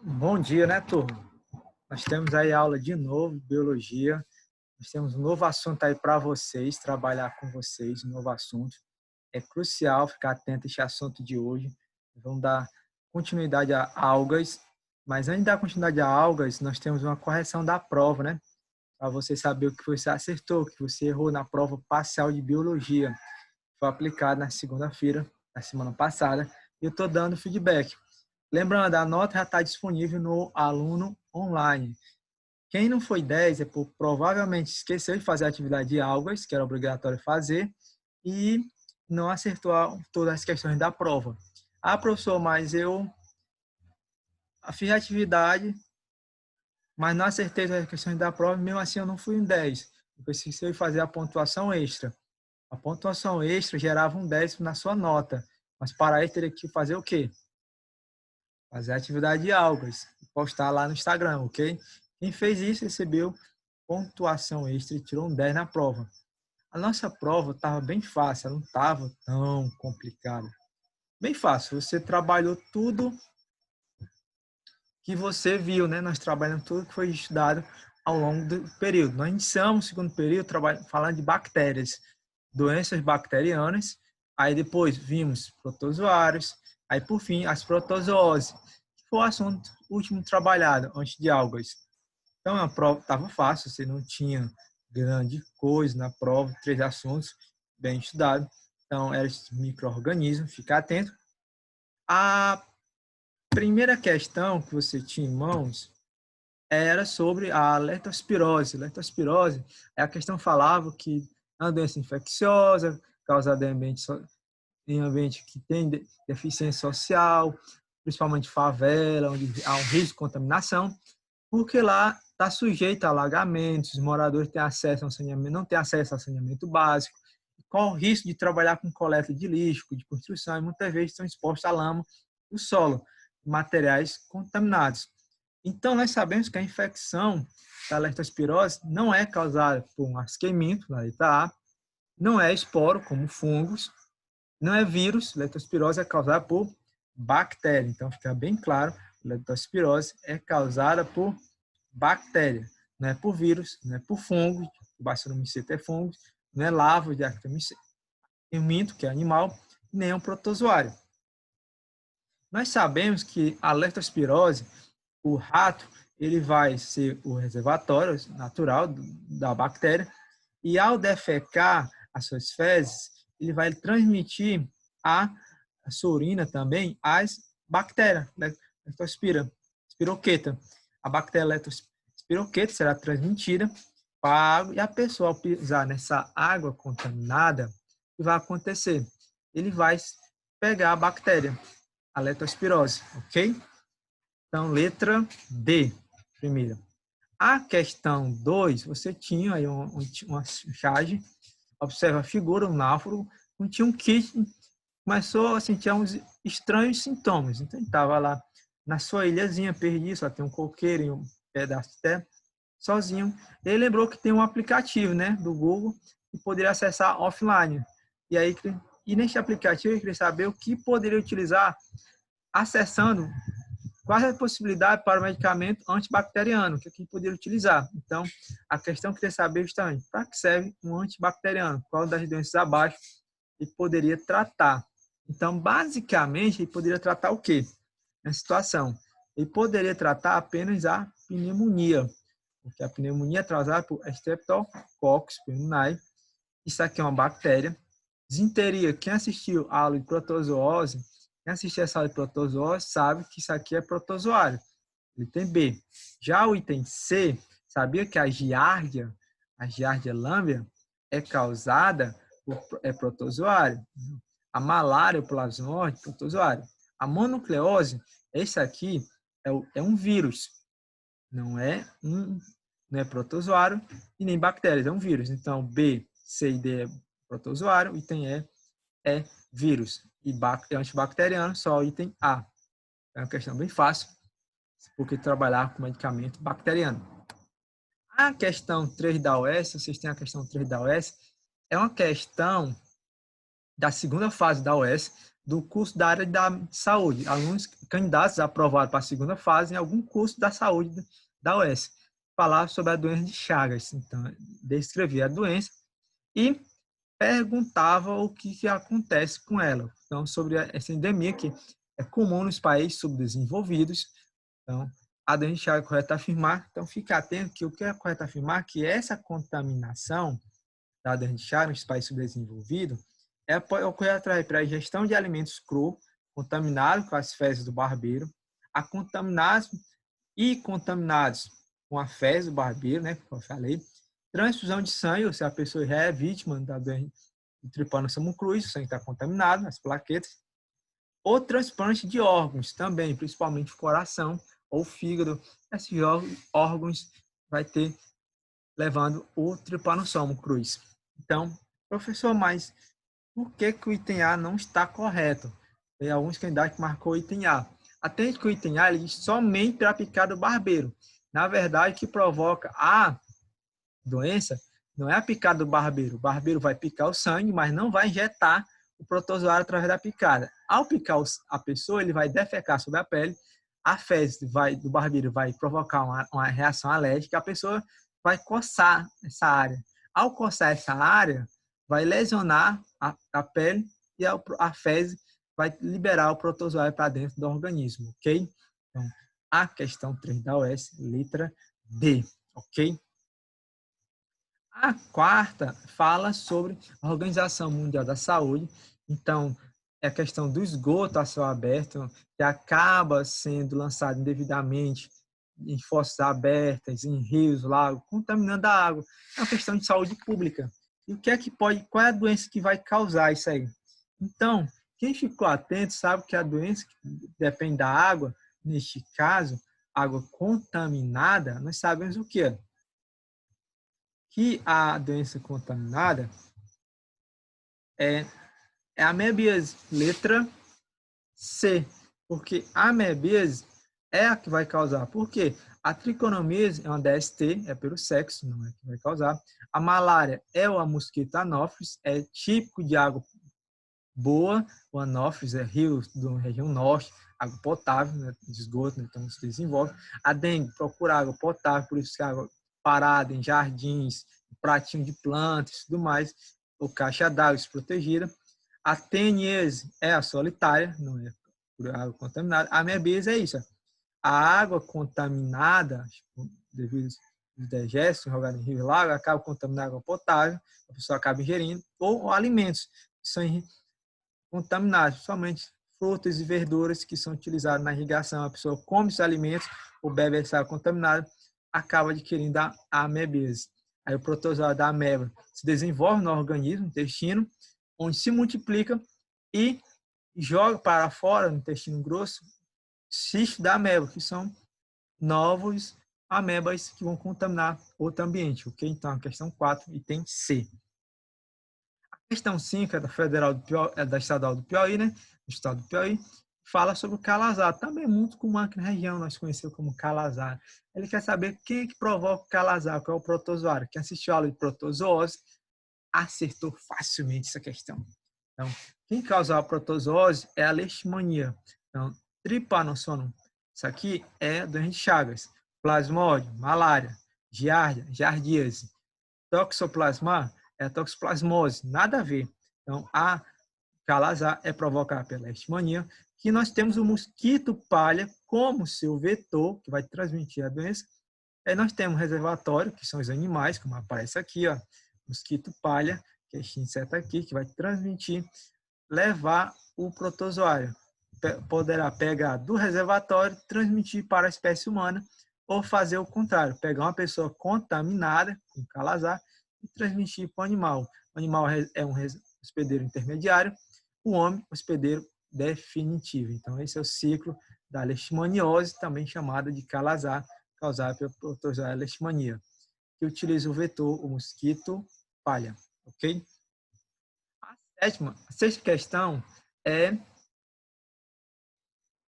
Bom dia, né, turma? Nós temos aí aula de novo, biologia. Nós temos um novo assunto aí para vocês, trabalhar com vocês, um novo assunto. É crucial ficar atento a esse assunto de hoje. Vamos dar continuidade a algas, mas antes de dar continuidade a algas, nós temos uma correção da prova, né? Para você saber o que você acertou, o que você errou na prova parcial de biologia. Foi aplicado na segunda-feira, na semana passada, e eu estou dando feedback. Lembrando, a nota já está disponível no aluno online. Quem não foi 10 é por provavelmente esqueceu de fazer a atividade de algas, que era obrigatório fazer, e não acertou todas as questões da prova. Ah, professor, mas eu fiz a atividade, mas não acertei todas as questões da prova, mesmo assim eu não fui um 10. Eu precisei fazer a pontuação extra. A pontuação extra gerava um 10 na sua nota, mas para isso teria que fazer o quê? Fazer a atividade de algas, postar lá no Instagram, ok? Quem fez isso recebeu pontuação extra e tirou um 10 na prova. A nossa prova estava bem fácil, ela não estava tão complicada. Bem fácil, você trabalhou tudo que você viu, né? Nós trabalhamos tudo que foi estudado ao longo do período. Nós iniciamos o segundo período falando de bactérias, doenças bacterianas, aí depois vimos protozoários, aí por fim as protozooses, que foi o assunto último trabalhado antes de algas. Então a prova estava fácil, você não tinha grande coisa na prova, 3 assuntos bem estudados. Então era esse micro-organismo, ficar atento. A primeira questão que você tinha em mãos era sobre a leptospirose. Leptospirose, a questão falava que é uma doença infecciosa, causada em ambiente que tem deficiência social, principalmente favela, onde há um risco de contaminação, porque lá está sujeito a alagamentos, os moradores têm acesso ao saneamento, não têm acesso ao saneamento básico, qual o risco de trabalhar com coleta de lixo, de construção, e muitas vezes estão expostos à lama do solo, materiais contaminados. Então, nós sabemos que a infecção da leptospirose não é causada por um asqueminto, na letra A, não é esporo, como fungos, não é vírus, leptospirose é causada por bactéria. Então, fica bem claro, leptospirose é causada por bactéria, não é por vírus, não é por fungo, o Bacillus é fungo, não é larva de Actinomycete, que é animal, nem é um protozoário. Nós sabemos que a leptospirose, o rato, ele vai ser o reservatório natural da bactéria e ao defecar as suas fezes, ele vai transmitir a sua urina também às bactérias, leptospiroqueta. A bactéria leptospiroqueta será transmitida para a água e a pessoa, ao pisar nessa água contaminada, o que vai acontecer? Ele vai pegar a bactéria, a leptospirose, ok? Então, letra D, primeira. A questão 2, você tinha aí uma charge, observa a figura, um náufrago, não tinha um kit, começou a sentir uns estranhos sintomas. Então, ele estava lá na sua ilhazinha, perdido, só tem um coqueiro e um pedaço de terra, sozinho. Ele lembrou que tem um aplicativo, né, do Google, que poderia acessar offline. E aí, nesse aplicativo, ele queria saber o que poderia utilizar acessando quais as possibilidades para o medicamento antibacteriano que aqui poderia utilizar. Então, a questão que eu queria saber justamente, para que serve um antibacteriano? Qual das doenças abaixo ele poderia tratar? Então, basicamente, ele poderia tratar o quê? Nessa situação, ele poderia tratar apenas a pneumonia, porque a pneumonia é causada por Streptococcus pneumoniae. Isso aqui é uma bactéria. Desinteria, quem assistiu a aula de protozoose, quem assistiu essa aula de protozoose sabe que isso aqui é protozoário. Item B. Já o item C, sabia que a Giardia lamblia, é causada por protozoário. A malária, o plasmódio, protozoário. A mononucleose, esse aqui é um vírus, não é protozoário e nem bactérias, é um vírus. Então, B, C e D é protozoário, item E é vírus. E antibacteriano, só o item A. É uma questão bem fácil, porque trabalhar com medicamento bacteriano. A questão 3 da OS, vocês têm a questão 3 da OS, é uma questão da segunda fase da OS. do curso da área da saúde. Alunos candidatos aprovados para a segunda fase em algum curso da saúde da UES. Falar sobre a doença de Chagas. Então, descrevia a doença e perguntava o que acontece com ela. Então, sobre essa endemia que é comum nos países subdesenvolvidos. Então, a doença de Chagas é correto afirmar. Então, fique atento que o que é correto afirmar que essa contaminação da doença de Chagas nos países subdesenvolvidos ocorre através da ingestão de alimentos crus, contaminados com as fezes do barbeiro, a contaminados e contaminados com a fezes do barbeiro, né, como eu falei, transfusão de sangue, ou se a pessoa já é vítima da doença do Trypanosoma cruzi, o sangue está contaminado, as plaquetas, ou transplante de órgãos também, principalmente o coração ou o fígado. Esses órgãos vai ter levando o Trypanosoma cruzi. Então, professor, mas por que o item A não está correto? Tem alguns candidatos que marcou o item A. Atende que o item A ele diz somente para a picada do barbeiro. Na verdade, o que provoca a doença não é a picada do barbeiro. O barbeiro vai picar o sangue, mas não vai injetar o protozoário através da picada. Ao picar a pessoa, ele vai defecar sobre a pele, a fezes do barbeiro vai provocar uma reação alérgica, a pessoa vai coçar essa área. Ao coçar essa área, vai lesionar a pele e a fezes vai liberar o protozoário para dentro do organismo, ok? Então, a questão 3 da UES, letra D, ok? A quarta fala sobre a Organização Mundial da Saúde. Então, é a questão do esgoto a céu aberto, que acaba sendo lançado indevidamente em fossas abertas, em rios, lagos, contaminando a água. É uma questão de saúde pública. E o que é que pode, qual é a doença que vai causar isso aí? Então, quem ficou atento sabe que a doença que depende da água, neste caso, água contaminada, nós sabemos o que é. Que a doença contaminada é a amebíase, letra C, porque a amebíase é a que vai causar. Por quê? A triconomíase é uma DST, é pelo sexo, não é que vai causar. A malária é o mosquito Anopheles, é típico de água boa. O Anopheles é rio da região norte, água potável, né, de esgoto, né, então se desenvolve. A dengue procura água potável, por isso que a água parada em jardins, pratinho de plantas e tudo mais, ou caixa d'água desprotegida. A teníase é a solitária, não é por água contaminada. A amebíase é isso. A água contaminada, devido aos dejetos jogados em rio e lago, acaba contaminando a água potável, a pessoa acaba ingerindo, ou alimentos que são contaminados, somente frutas e verduras que são utilizadas na irrigação. A pessoa come esses alimentos ou bebe essa água contaminada, acaba adquirindo a amebíase. Aí o protozoário da ameba se desenvolve no organismo, no intestino, onde se multiplica e joga para fora, no intestino grosso, cistos da ameba, que são novos amebas que vão contaminar outro ambiente, ok? Então, a questão 4, item C. A questão 5 é da Federal do Piauí, é da Estadual do Piauí, né? Do Estado do Piauí, fala sobre o calazar. Também é muito comum aqui na região, nós conhecemos como calazar. Ele quer saber quem é que provoca o calazar, qual é o protozoário. Quem assistiu a aula de protozoose acertou facilmente essa questão. Então, quem causa a protozoose é a leishmania. Então, Trypanosoma, isso aqui é doença de Chagas. Plasmódio, malária, giardia, giardíase. Toxoplasma é a toxoplasmose, nada a ver. Então, a calazar é provocada pela leishmania, que nós temos o mosquito palha como seu vetor, que vai transmitir a doença. Aí nós temos reservatório, que são os animais, como aparece aqui, ó, mosquito palha, que é este inseto aqui, que vai transmitir, levar o protozoário. Poderá pegar do reservatório, transmitir para a espécie humana, ou fazer o contrário, pegar uma pessoa contaminada com calazar e transmitir para o animal. O animal é um hospedeiro intermediário, o homem, hospedeiro definitivo. Então, esse é o ciclo da leishmaniose, também chamada de calazar, causada pela protozoário leishmania, que utiliza o vetor, o mosquito palha. Ok? A sexta questão é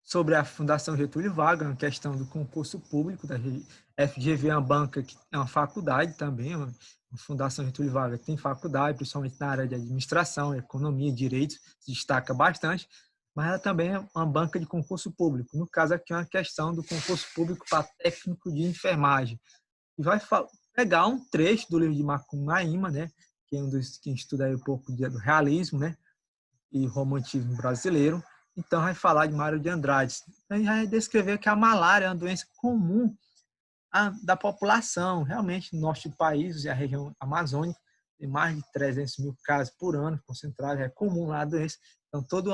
sobre a Fundação Getúlio Vargas, uma questão do concurso público da FGV, é uma banca que é uma faculdade também, uma A Fundação Getúlio Vargas tem faculdade, principalmente na área de administração, economia, direito, se destaca bastante, mas ela também é uma banca de concurso público. No caso aqui é uma questão do concurso público para técnico de enfermagem. E vai pegar um trecho do livro de Macunaíma, né, que é um dos que estuda aí um pouco do realismo, né, e romantismo brasileiro. Então vai falar de Mário de Andrade. Então vai descrever que a malária é uma doença comum da população. Realmente, no norte do país e a região amazônica, tem mais de 300 mil casos por ano concentrados, é comum lá a doença. Então, todo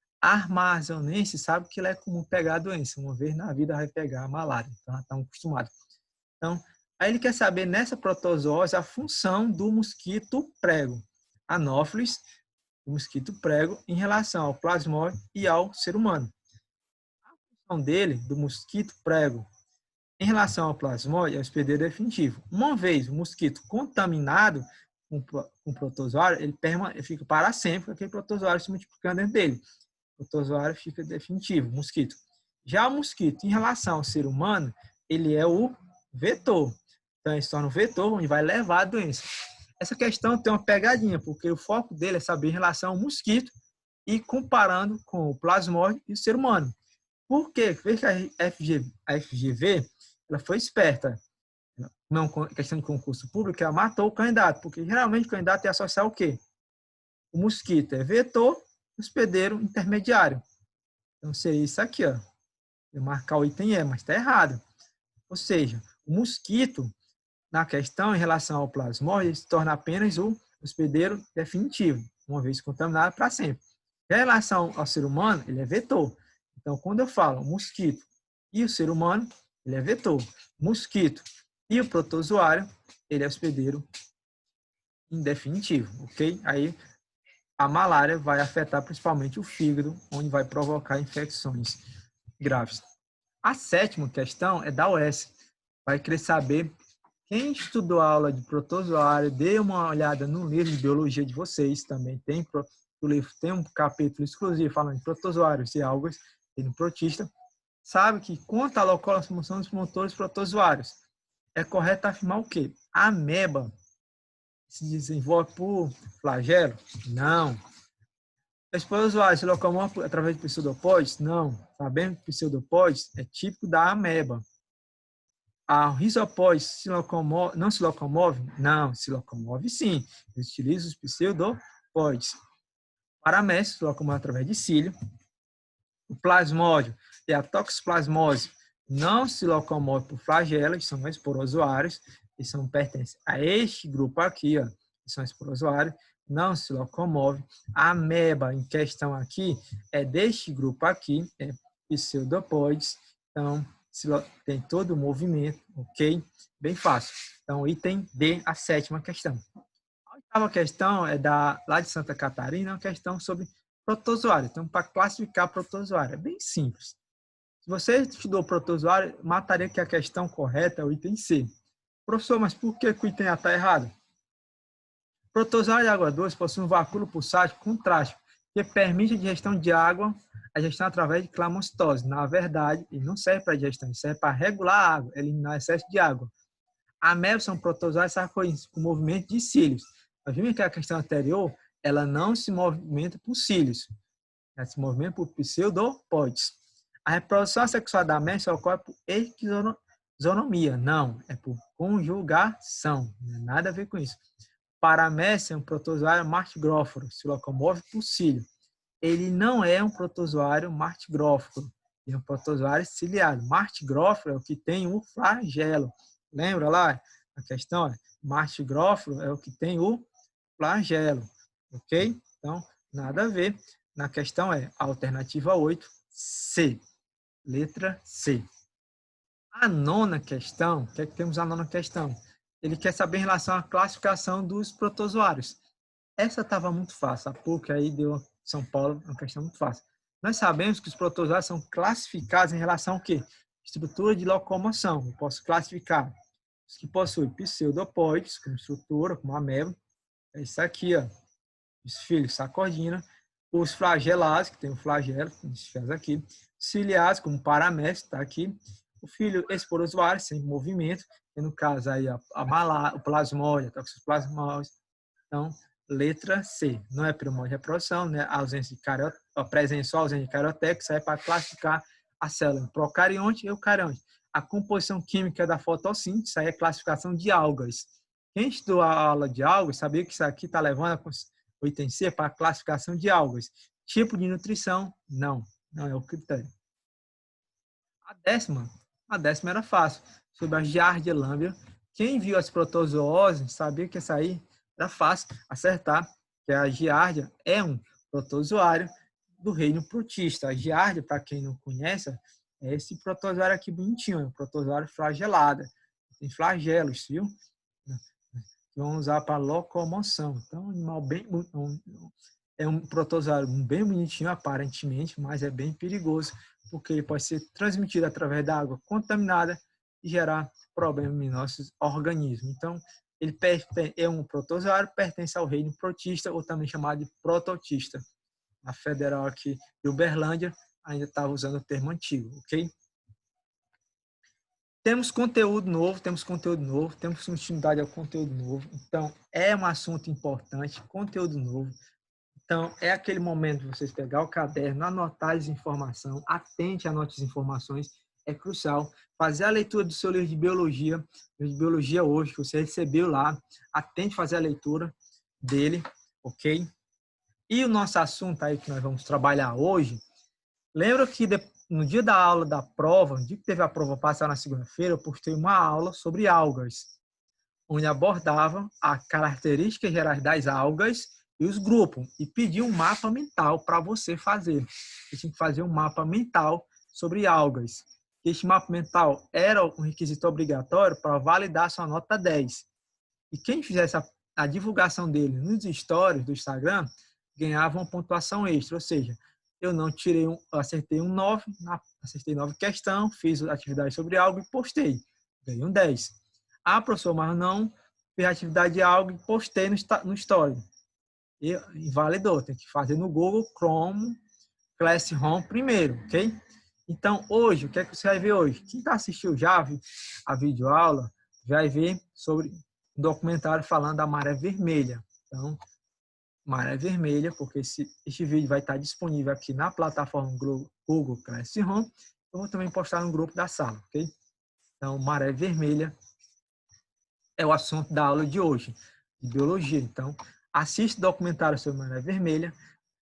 amazonense sabe que é comum pegar a doença. Uma vez na vida vai pegar a malária, então já estão acostumados. Então, aí ele quer saber nessa protozoose a função do mosquito prego, Anopheles, o mosquito prego, em relação ao plasmódio e ao ser humano. A função dele, do mosquito prego, em relação ao plasmódio, é o hospedeiro definitivo. Uma vez o mosquito contaminado com protozoário, ele fica para sempre, aquele protozoário se multiplicando dentro dele. O protozoário fica definitivo, mosquito. Já o mosquito, em relação ao ser humano, ele é o vetor. Então, ele se torna um vetor onde vai levar a doença. Essa questão tem uma pegadinha, porque o foco dele é saber em relação ao mosquito e comparando com o plasmódio e o ser humano. Por quê? Veja que a FGV ela foi esperta. Não questão de concurso público, ela matou o candidato, porque geralmente o candidato é associar o quê? O mosquito é vetor, hospedeiro intermediário. Então seria isso aqui, ó. Eu marcar o item E, mas está errado. Ou seja, o mosquito, na questão em relação ao plasmódio, ele se torna apenas o hospedeiro definitivo, uma vez contaminado para sempre. Em relação ao ser humano, ele é vetor. Então, quando eu falo mosquito e o ser humano, ele é vetor. Mosquito e o protozoário, ele é hospedeiro indefinitivo, ok? Aí a malária vai afetar principalmente o fígado, onde vai provocar infecções graves. A sétima questão é da UES. Vai querer saber, quem estudou a aula de protozoário, dê uma olhada no livro de biologia de vocês, também tem, o livro tem um capítulo exclusivo falando de protozoários e algas, tem no protista, sabe que quanto à locomoção dos motores protozoários, é correto afirmar o quê? A ameba se desenvolve por flagelo? Não. Os protozoários se locomovem através de pseudopódios? Não. Sabemos que pseudopódios é típico da ameba. A risopóide não se locomove? Não, se locomove sim. Eles utilizam os pseudopódios. O paramécio se locomove através de cílio. O plasmódio e a toxoplasmose não se locomove por flagelos, são esporozoários, e pertencem a este grupo aqui, ó, que são esporozoários, não se locomove. A ameba em questão aqui é deste grupo aqui, é pseudopóides, então tem todo o movimento, ok? Bem fácil. Então, item D, a sétima questão. A oitava questão é lá de Santa Catarina, uma questão sobre protozoário. Então, para classificar protozoário, é bem simples. Se você estudou protozoário, mataria que a questão correta é o item C. Professor, mas por que o item A está errado? Protozoário de água doce possui um vacúolo pulsátil contrátil, que permite a digestão de água, a digestão através de clamocitose. Na verdade, ele não serve para digestão, ele serve para regular a água, eliminar o excesso de água. Amebas são protozoários sarcoídeos, com movimento de cílios. Nós vimos que a questão anterior, ela não se movimenta por cílios, ela se movimenta por pseudopódios. A reprodução sexual da ameba só ocorre por exonomia. Não, é por conjugação. Não tem nada a ver com isso. Paramécia é um protozoário martigróforo, se locomove por cílio. Ele não é um protozoário martigróforo, ele é um protozoário ciliado. Martigróforo é o que tem o flagelo. Lembra lá a questão? Martigróforo é o que tem o flagelo, ok? Então, nada a ver. Na questão é a alternativa 8, C. Letra C. A nona questão, o que é que temos na nona questão? Ele quer saber em relação à classificação dos protozoários. Essa estava muito fácil, a PUC aí deu São Paulo uma questão muito fácil. Nós sabemos que os protozoários são classificados em relação ao quê? Estrutura de locomoção. Eu posso classificar os que possuem pseudopóides, como estrutura, como ameba. É isso aqui, ó. Os filhos, sacordina. Os flagelados, que tem o flagelo, como se faz aqui. Ciliados, como paramécio, está aqui. O filho esporozoário, sem movimento, e no caso aí o plasmóide, a toxoplasmose. Então, letra C, não é primórdia de reprodução, né? A presença ou ausência de carioteca, isso aí é para classificar a célula em procarionte e eucarionte. A composição química da fotossíntese, isso aí é classificação de algas. Quem estudou a aula de algas sabia que isso aqui está levando o item C para a classificação de algas. Tipo de nutrição, não é o critério. A décima era fácil, sobre a Giardia lamblia. Quem viu as protozooses sabia que essa aí era fácil acertar, que a Giardia é um protozoário do reino protista. A Giardia, para quem não conhece, é esse protozoário aqui bonitinho, é um protozoário flagelado. Tem flagelos, viu? Que vão usar para locomoção. Então, um animal é um protozoário bem bonitinho, aparentemente, mas é bem perigoso, porque ele pode ser transmitido através da água contaminada e gerar problemas em nossos organismos. Então, ele é um protozoário, pertence ao reino protista, ou também chamado de prototista. A Federal aqui de Uberlândia ainda estava usando o termo antigo, ok? Temos conteúdo novo, temos continuidade ao conteúdo novo. Então, é um assunto importante, conteúdo novo. Então, é aquele momento de vocês pegar o caderno, anotar as informações, atente, anote as informações, é crucial. Fazer a leitura do seu livro de biologia hoje, que você recebeu lá, atente fazer a leitura dele, ok? E o nosso assunto aí que nós vamos trabalhar hoje, lembra que no dia da aula da prova, no dia que teve a prova passar na segunda-feira, eu postei uma aula sobre algas, onde abordava as características gerais das algas e os grupos, e pedi um mapa mental para você fazer. Você tinha que fazer um mapa mental sobre algas. Este mapa mental era um requisito obrigatório para validar sua nota 10. E quem fizesse a divulgação dele nos stories do Instagram, ganhava uma pontuação extra, ou seja, eu não tirei acertei um 9, acertei 9 questão, fiz atividade sobre algo e postei, ganhei um 10. Ah, professor, mas não fiz atividade de algo e postei no story. E validou, tem que fazer no Google Chrome, Classroom primeiro, ok? Então, hoje, o que é que você vai ver hoje? Quem assistiu já a videoaula, vai ver sobre um documentário falando da maré vermelha. Então, maré vermelha, porque este vídeo vai estar disponível aqui na plataforma Google Classroom. Eu vou também postar no grupo da sala, ok? Então, maré vermelha é o assunto da aula de hoje, de biologia. Então, assista o documentário sobre maré vermelha.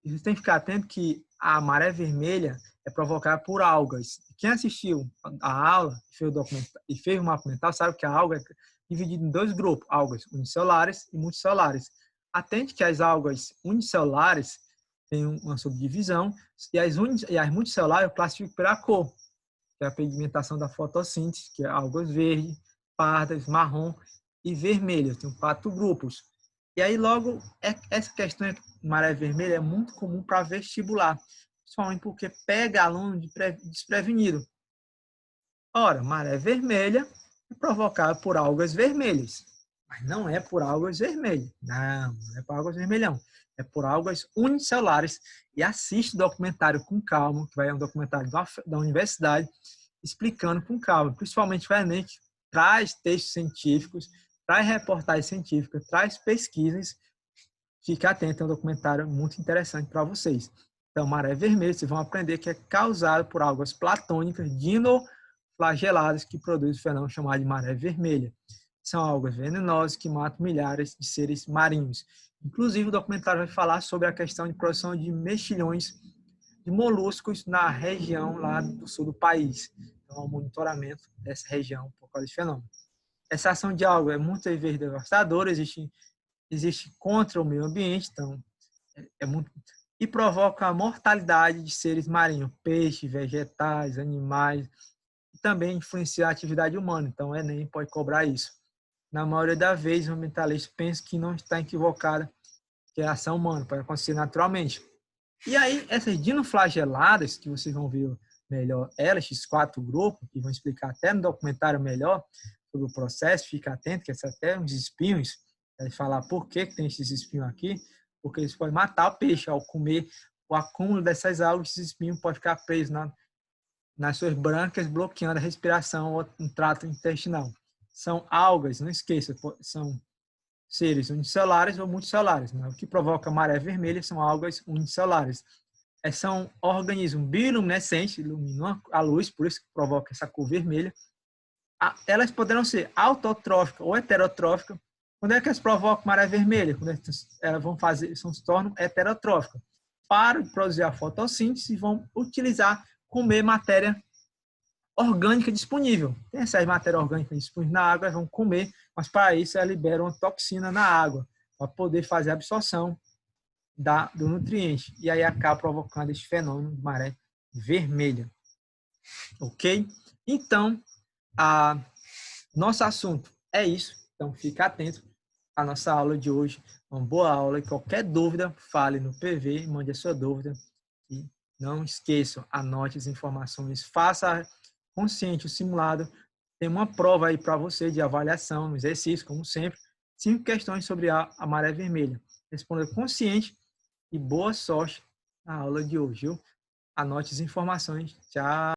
E você tem que ficar atento que a maré vermelha é provocada por algas. Quem assistiu a aula e fez o mapa mental sabe que a alga é dividida em dois grupos, algas unicelulares e multicelulares. Atente que as algas unicelulares têm uma subdivisão e as multicelulares eu classifico pela cor, que é a pigmentação da fotossíntese, que é algas verdes, pardas, marrom e vermelhas. Tem 4 grupos. E aí, logo, essa questão de maré vermelha é muito comum para vestibular, principalmente porque pega aluno desprevenido. Ora, maré vermelha é provocada por algas vermelhas, mas não é por algas vermelhas. Não é por algas vermelhas, é por algas unicelulares. E assiste o documentário com calma, que vai um documentário da universidade, explicando com calma, principalmente para o Enem, que traz textos científicos, traz reportagens científicas, traz pesquisas. Fique atento, é um documentário muito interessante para vocês. Então, maré vermelha, vocês vão aprender que é causado por algas platônicas dinoflageladas que produzem o fenômeno chamado de maré vermelha. São algas venenosas que matam milhares de seres marinhos. Inclusive, o documentário vai falar sobre a questão de produção de mexilhões de moluscos na região lá do sul do país. Então, o monitoramento dessa região por causa desse fenômeno. Essa ação de algas é muitas vezes devastadora, existe contra o meio ambiente, então muito, e provoca a mortalidade de seres marinhos, peixes, vegetais, animais, e também influencia a atividade humana, então o Enem pode cobrar isso. Na maioria das vezes, o ambientalista pensa que não está equivocada, que é a ação humana, pode acontecer naturalmente. E aí, essas dinoflageladas, que vocês vão ver melhor, esses 4 grupos, que vão explicar até no documentário melhor sobre o processo, fica atento, que são até uns espinhos, vai falar por que tem esses espinhos aqui, porque eles podem matar o peixe ao comer o acúmulo dessas algas, esses espinhos podem ficar presos nas suas brancas, bloqueando a respiração ou um trato intestinal. São algas, não esqueça, são seres unicelulares ou multicelulares. Né? O que provoca maré vermelha são algas unicelulares. São organismos bioluminescentes, iluminam a luz, por isso que provoca essa cor vermelha. Elas poderão ser autotróficas ou heterotróficas. Quando é que elas provocam maré vermelha? Quando elas vão fazer, se tornam heterotróficas. Para de produzir a fotossíntese e vão utilizar, comer matéria orgânica disponível. Tem essa matéria orgânica disponível na água, vão comer, mas para isso elas liberam toxina na água, para poder fazer a absorção do nutriente. E aí acaba provocando esse fenômeno de maré vermelha. Ok? Então, nosso assunto é isso. Então, fica atento à nossa aula de hoje. Uma boa aula. E qualquer dúvida, fale no PV, mande a sua dúvida. E não esqueçam, anote as informações, faça consciente o simulado. Tem uma prova aí para você de avaliação, um exercício, como sempre. 5 questões sobre a maré vermelha. Responda consciente e boa sorte na aula de hoje. Viu? Anote as informações. Tchau.